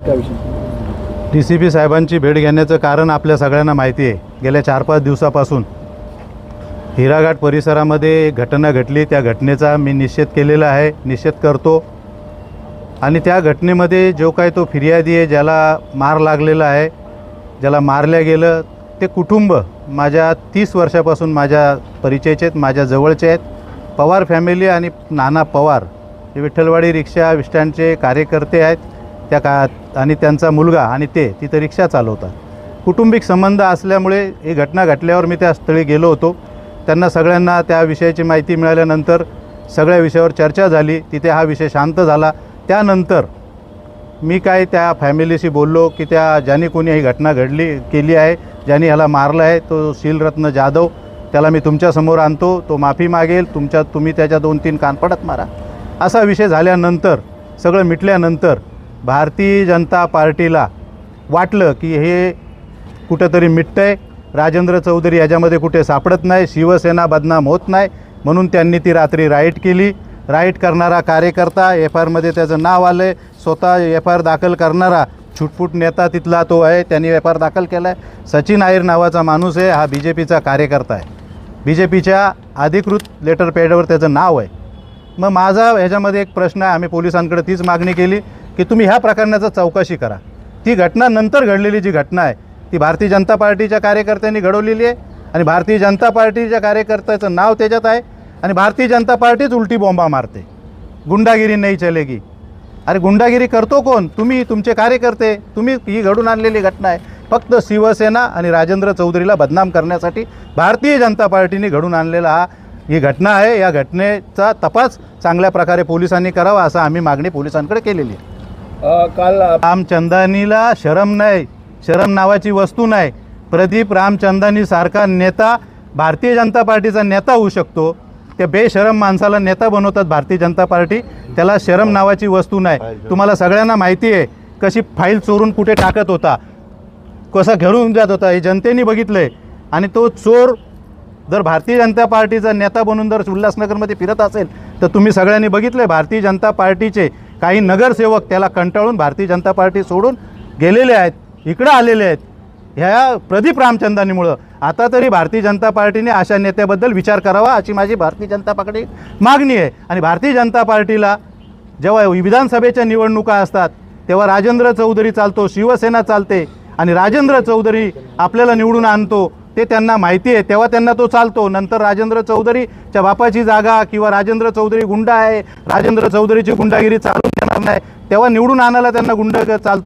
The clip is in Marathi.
DCP साहेबांची भेट घेण्याचं कारण आपल्या सगळ्यांना माहिती आहे। गेल्या 4-5 दिवसापासून हिराघाट परिसरामध्ये एक घटना घडली। त्या घटनेचा मी निषेध केलेला आहे, निषेध करतो। आणि त्या घटनेमध्ये जो काही तो फिर्यादी आहे, ज्याला मार लागलेला आहे, ज्याला मारल्या गेलं, ते कुटुंब माझ्या 30 वर्षापासून माझ्या परिचयाचे आहेत, माझ्या जवळचे आहेत। पवार फॅमिली आणि नाना पवार हे विठ्ठलवाडी रिक्षा स्टँडचे कार्यकर्ते आहेत। आणि त्यांचा मुलगा आणि ते तिथं रिक्षा चालवतात। कुटुंबिक संबंध असल्यामुळे ही घटना घडल्यावर मी त्या स्थळी गेलो होतो। त्यांना सगळ्यांना त्या विषयाची माहिती मिळाल्यानंतर सगळ्या विषयावर चर्चा झाली। तिथे हा विषय शांत झाला। त्यानंतर मी काय त्या फॅमिलीशी बोललो की त्या ज्यांनी कोणी ही घटना केली आहे, ज्यांनी ह्याला मारलं आहे, तो शीलरत्न जाधव, त्याला मी तुमच्यासमोर आणतो, तो माफी मागेल, तुम्ही त्याच्या 2-3 कानपडात मारा। असा विषय झाल्यानंतर सगळं मिटल्यानंतर भारतीय जनता पार्टीला वाटलं की हे कुठंतरी मिटतंय, राजेंद्र चौधरी याच्यामध्ये कुठे सापडत नाही, शिवसेना बदनाम होत नाही, म्हणून त्यांनी ती रात्री राईट केली। राईट करणारा कार्यकर्ता FIRमध्ये त्याचं नाव आलं आहे, स्वतः FIR दाखल करणारा छुटफुट नेता तिथला तो आहे, त्यांनी FIR दाखल केला आहे। सचिन आयर नावाचा माणूस आहे, हा BJPचा कार्यकर्ता आहे, BJPच्या अधिकृत लेटर पॅडवर त्याचं नाव आहे। मग माझा ह्याच्यामध्ये एक प्रश्न आहे, आम्ही पोलिसांकडे तीच मागणी केली की तुम्ही ह्या प्रकरणाचं चौकशी करा। ती घटना नंतर घडलेली जी घटना आहे ती भारतीय जनता पार्टीच्या कार्यकर्त्यांनी घडवलेली आहे आणि भारतीय जनता पार्टीच्या कार्यकर्त्याचं नाव त्याच्यात आहे आणि भारतीय जनता पार्टीच उलटी बॉम्बा मारते। गुंडागिरी नाही चलेगी। अरे गुंडागिरी करतो कोण? तुम्ही, तुमचे कार्यकर्ते, तुम्ही। ही घडून आणलेली घटना आहे। फक्त शिवसेना आणि राजेंद्र चौधरीला बदनाम करण्यासाठी भारतीय जनता पार्टीने घडून आणलेला ही घटना आहे। या घटनेचा तपास चांगल्या प्रकारे पोलिसांनी करावा असं आम्ही मागणी पोलिसांकडे केलेली आहे। काल रामचंदानीला शरम नाही, शरम नावाची वस्तू नाही। प्रदीप रामचंदानी सारखा नेता भारतीय जनता पार्टीचा नेता होऊ शकतो। त्या बेशरम माणसाला नेता बनवतात भारतीय जनता पार्टी, त्याला शरम नावाची वस्तू नाही। तुम्हाला सगळ्यांना माहिती आहे कशी फाईल चोरून कुठे टाकत होता, कसा घेऊन जात होता, हे जनतेने बघितलं आहे। आणि तो चोर जर भारतीय जनता पार्टीचा नेता बनून जर उल्हासनगरमध्ये फिरत असेल तर तुम्ही सगळ्यांनी बघितलं आहे, भारतीय जनता पार्टीचे काही नगरसेवक त्याला कंटाळून भारतीय जनता पार्टी सोडून गेलेले आहेत, इकडं आलेले आहेत ह्या प्रदीप रामचंदानीमुळं। आता तरी भारतीय जनता पार्टीने अशा नेत्याबद्दल विचार करावा अशी माझी भारतीय जनता पार्टी मागणी आहे। आणि भारतीय जनता पार्टीला जेव्हा विधानसभेच्या निवडणुका असतात तेव्हा राजेंद्र चौधरी चालतो, शिवसेना चालते आणि राजेंद्र चौधरी आपल्याला निवडून आणतो, ते त्यांना माहिती आहे, तेव्हा त्यांना तो चालतो। नंतर राजेंद्र चौधरीच्या बापाची जागा किंवा राजेंद्र चौधरी गुंडा आहे, राजेंद्र चौधरीची गुंडागिरी चालून देणार नाही, तेव्हा निवडून आणायला त्यांना गुंड चालतो।